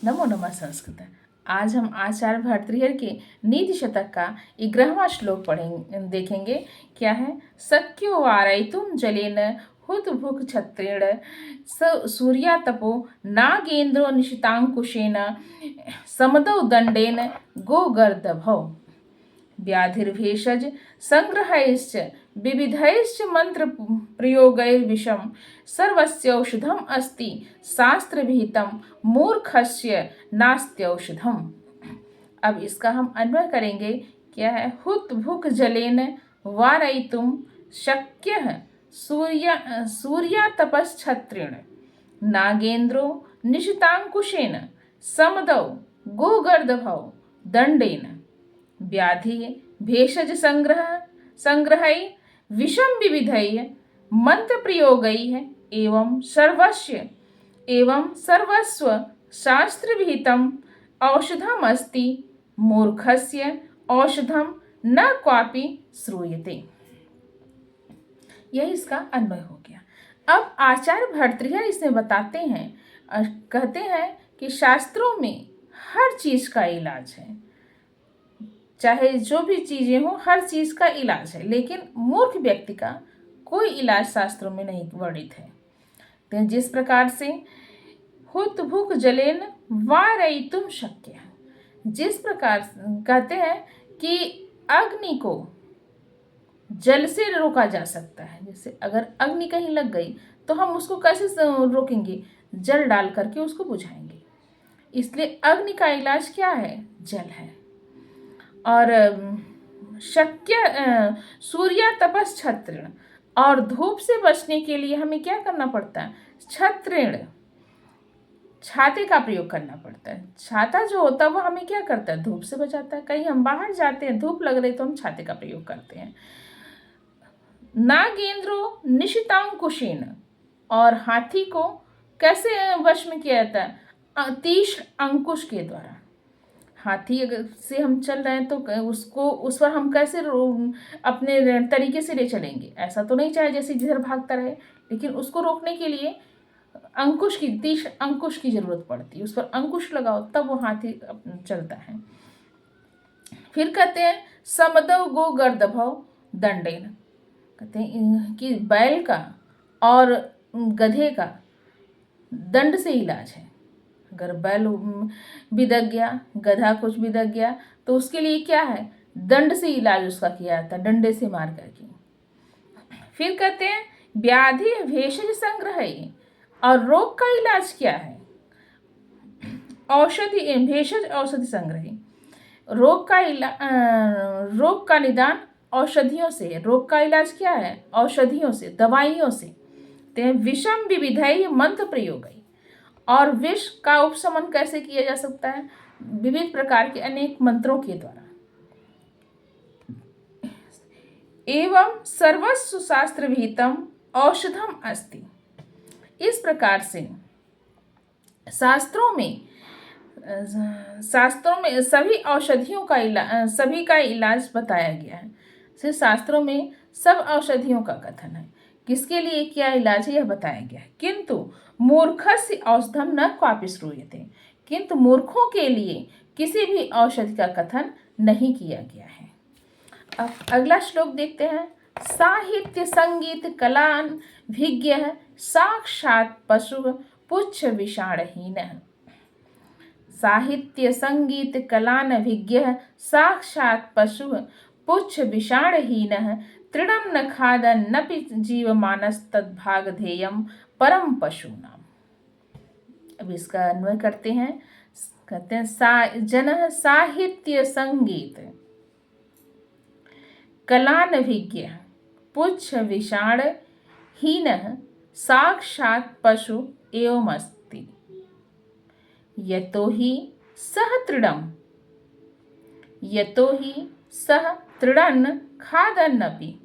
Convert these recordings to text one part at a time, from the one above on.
नमो नमः संस्कृत। आज हम आचार्य भर्तृहरि के नीति शतक का 11वां श्लोक देखेंगे। क्या है? सक्यो वारयितुं जलेन हुतभुक् छत्रेण सूर्या तपो नागेन्द्रो निशितांकुशेन समदौ दंडेन गोगर्दभौ व्याधिर्भेषज संग्रहैश्च विविधैश्च मंत्र प्रयोगैर्विषम सर्वस्यौषधम अस्ति शास्त्रविहितम मूर्खस्य नास्त्यौषधम। अब इसका हम अन्वय करेंगे। क्या है? हुत भुक जलेन वारयितुम शक्यः सूर्या तपश्छत्रेण नागेन्द्रो निशितांकुशेन समदौ गोगर्दभौ दंडेन व्याधि भेषज संग्रहै विषम विविधै मंत्र प्रयोगै एवं सर्वस्व शास्त्र विहितम औषधम अस्ति मूर्खस्य औषधम न क्वापि श्रूयते। यही इसका अन्वय हो गया। अब आचार्य भर्तृहरि इसमें बताते हैं और कहते हैं कि शास्त्रों में हर चीज का इलाज है, चाहे जो भी चीजें हो हर चीज का इलाज है, लेकिन मूर्ख व्यक्ति का कोई इलाज शास्त्रों में नहीं वर्णित है। तो जिस प्रकार से हुत भुक जलेन वारयितुम शक्य, जिस प्रकार कहते हैं कि अग्नि को जल से रोका जा सकता है। जैसे अगर अग्नि कहीं लग गई तो हम उसको कैसे रोकेंगे? जल डाल करके उसको बुझाएंगे। इसलिए अग्नि का इलाज क्या है? जल है। और सूर्या तपस छत्रेण, और धूप से बचने के लिए हमें क्या करना पड़ता है? छत्रेण, छाते का प्रयोग करना पड़ता है। छाता जो होता है वो हमें क्या करता है? धूप से बचाता है। कहीं हम बाहर जाते हैं, धूप लग रही तो हम छाते का प्रयोग करते हैं। नागेंद्रो निशितांकुशेन, और हाथी को कैसे वश में किया जाता है? तीक्ष्ण अंकुश के द्वारा। हाथी अगर से हम चल रहे हैं तो उसको उस पर हम कैसे अपने तरीके से ले चलेंगे? ऐसा तो नहीं चाहे जैसे जिधर भागता रहे, लेकिन उसको रोकने के लिए अंकुश की, तीक्ष्ण अंकुश की जरूरत पड़ती है। उस पर अंकुश लगाओ तब वो हाथी चलता है। फिर कहते हैं समदौ गो गर्दभौ दंडेन, कहते हैं कि बैल का और गधे का दंड से इलाज है। अगर बैल बिदक गया, गधा कुछ बिदक गया, तो उसके लिए क्या है? दंड से इलाज उसका किया जाता है, डंडे से मार करके। फिर कहते हैं व्याधि भेषज संग्रह, और रोग का इलाज क्या है? औषधि भेषज औषधि संग्रह, रोग का निदान औषधियों से। रोग का इलाज क्या है? औषधियों से, दवाइयों से। ते विषम विविधै मंत्र प्रयोग, और विष का उपशमन कैसे किया जा सकता है? विविध प्रकार के अनेक मंत्रों के द्वारा। एवं सर्वस्व शास्त्र विहितम औषधम अस्ति, इस प्रकार से शास्त्रों में सभी औषधियों का सभी का इलाज बताया गया है। सिर्फ शास्त्रों में सब औषधियों का कथन है, किसके लिए क्या इलाज है यह बताया गया है। किंतु मूर्खस्य औषधम न क्वापि श्रूयते, किंतु मूर्खों के लिए किसी भी औषधि का कथन नहीं किया गया है। अब अगला श्लोक देखते हैं। साहित्य संगीत कलान भिज्ञ साक्षात पशु पुच्छ विषाणहीन, साहित्य संगीत कलान भिज्ञ साक्षात पशु पुच्छ विषाणहीन तृणम न खादन नपि जीवमानस तद्भाग ध्येयम परम पशूनाम। अब इसका अन्वय करते हैं। कहते हैं जन साहित्य संगीत कलानभिज्ञ पुच्छ विषाण हीन साक्षात पशु एवं अस्ति, यतो ही सह तृणन् खादन्नपि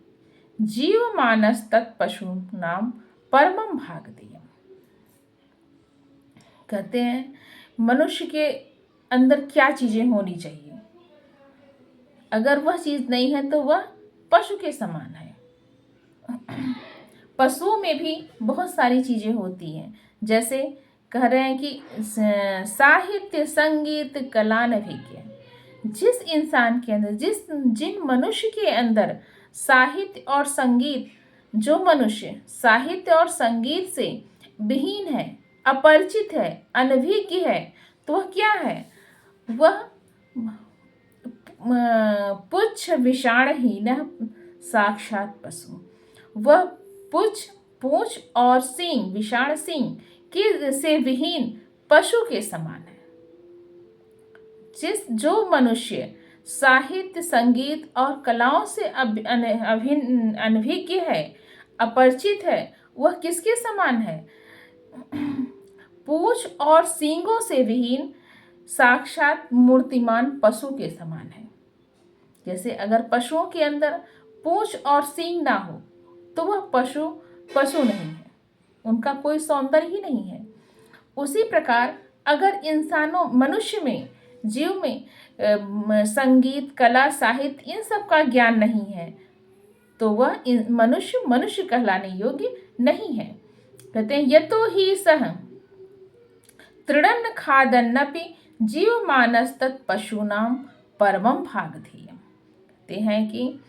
जीवमानस तत्पशूनाम परमं भागधेयम्। कहते हैं मनुष्य के अंदर क्या चीजें होनी चाहिए? अगर वह चीज नहीं है तो वह पशु के समान है। पशुओं में भी बहुत सारी चीजें होती हैं, जैसे कह रहे हैं कि साहित्य संगीत कला नभिज्ञ, जिस इंसान के अंदर जिन मनुष्य के अंदर साहित्य और संगीत, जो मनुष्य साहित्य और संगीत से विहीन है, अपरिचित है, अनभिज्ञ है, तो वह क्या है? वह पुच्छ विषाणहीन साक्षात पशु। वह पुच्छ, पूंछ और सींग, विषाण सींग के से विहीन पशु के समान है। जो मनुष्य साहित्य, संगीत और कलाओं से अनभिज्ञ है, अपरिचित है, वह किसके समान है? पूंछ और सींगों से विहीन साक्षात मूर्तिमान पशु के समान है। जैसे अगर पशुओं के अंदर पूंछ और सींग ना हो तो वह पशु नहीं है, उनका कोई सौंदर्य ही नहीं है। उसी प्रकार अगर मनुष्य में, जीव में संगीत, कला, साहित्य इन सब का ज्ञान नहीं है तो वह मनुष्य कहलाने योग्य नहीं है। कहते हैं यतो ही सह तृणन्न खादन्नपि जीव मानस तत् पशूनाम परमम भागधेयम्। कहते हैं कि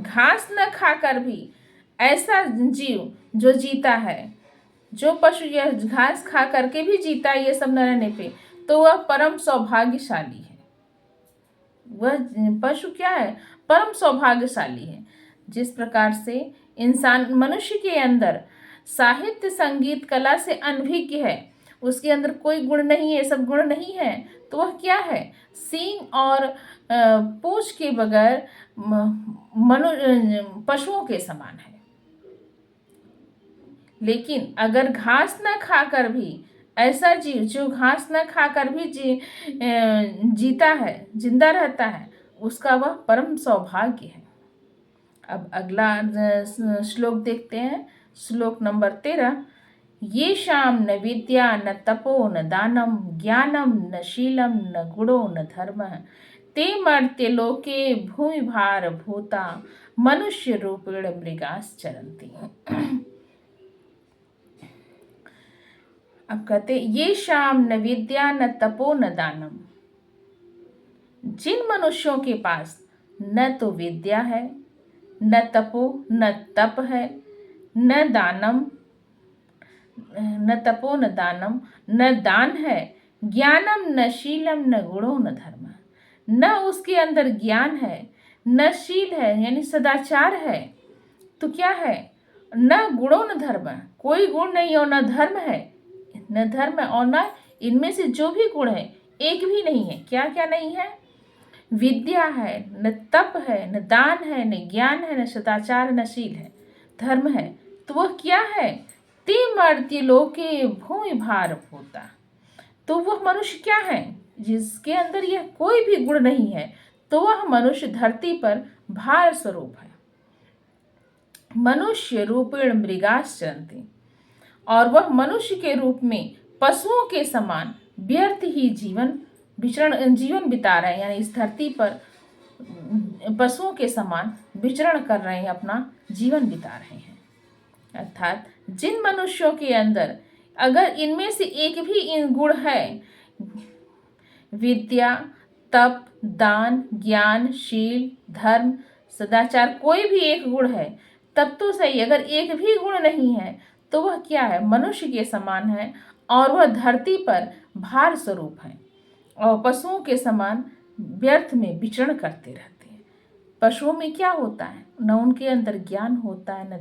घास न खाकर भी ऐसा जीव जो जीता है, जो पशु यह घास खा करके भी जीता है ये सब न रहने पे, तो वह परम सौभाग्यशाली है। वह पशु क्या है? परम सौभाग्यशाली है। जिस प्रकार से मनुष्य के अंदर साहित्य, संगीत, कला से अनभिज्ञ है, उसके अंदर कोई गुण नहीं है, सब गुण नहीं है, तो वह क्या है? सींग और पूंछ के बगैर पशुओं के समान है। लेकिन अगर घास न खाकर भी ऐसा जीव जो घास न खाकर भी जीता है, जिंदा रहता है, उसका वह परम सौभाग्य है। अब अगला श्लोक देखते हैं, श्लोक नंबर 13। ये शाम न विद्या न तपो न दानम ज्ञानम न शीलम न गुणो न धर्म ते मर्त्य लोके भूमि भार भूता मनुष्य रूपेण मृगास चरन्ति। अब कहते ये शाम न विद्या न तपो न दानम, जिन मनुष्यों के पास न तो विद्या है, न तपो न तप है, न दानम न तपो न दानम न दान है, ज्ञानम न शीलम न गुणो न धर्म, न उसके अंदर ज्ञान है, न शील है यानी सदाचार है, तो क्या है? न गुणो न धर्म, कोई गुण नहीं और न धर्म है, न धर्म और न इनमें से जो भी गुण है एक भी नहीं है। क्या क्या नहीं है? विद्या है, न तप है, न दान है, न ज्ञान है, न सदाचार, न शील है, धर्म है, तो वह क्या है? ते मर्त्य लोके भूमि भार भूता, तो वह मनुष्य क्या है? जिसके अंदर यह कोई भी गुण नहीं है, तो वह मनुष्य धरती पर भार स्वरूप है। मनुष्य रूपेण मृगास चरन्ति, और वह मनुष्य के रूप में पशुओं के समान व्यर्थ ही जीवन बिता रहे हैं, यानी इस धरती पर पशुओं के समान विचरण कर रहे हैं, अपना जीवन बिता रहे हैं। अर्थात जिन मनुष्यों के अंदर अगर इनमें से एक भी इन गुण है, विद्या, तप, दान, ज्ञान, शील, धर्म, सदाचार, कोई भी एक गुण है तब तो सही, अगर एक भी गुण नहीं है तो वह क्या है? मनुष्य के समान है और वह धरती पर भार स्वरूप है और पशुओं के समान व्यर्थ में विचरण करते रहते हैं। पशुओं में क्या होता है? न उनके अंदर ज्ञान होता है, न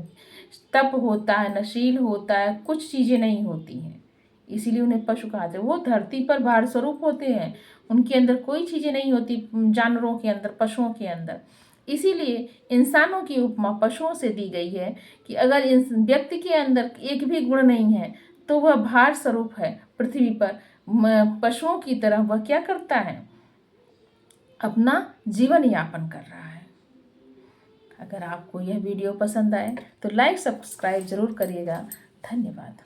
तप होता है, न शील होता है, कुछ चीज़ें नहीं होती हैं, इसीलिए उन्हें पशु कहते हैं। वो धरती पर भार स्वरूप होते हैं, उनके अंदर कोई चीज़ें नहीं होती, जानवरों के अंदर, पशुओं के अंदर। इसीलिए इंसानों की उपमा पशुओं से दी गई है कि अगर इस व्यक्ति के अंदर एक भी गुण नहीं है तो वह भार स्वरूप है पृथ्वी पर। पशुओं की तरह वह क्या करता है? अपना जीवन यापन कर रहा है। अगर आपको यह वीडियो पसंद आए तो लाइक, सब्सक्राइब जरूर करिएगा। धन्यवाद।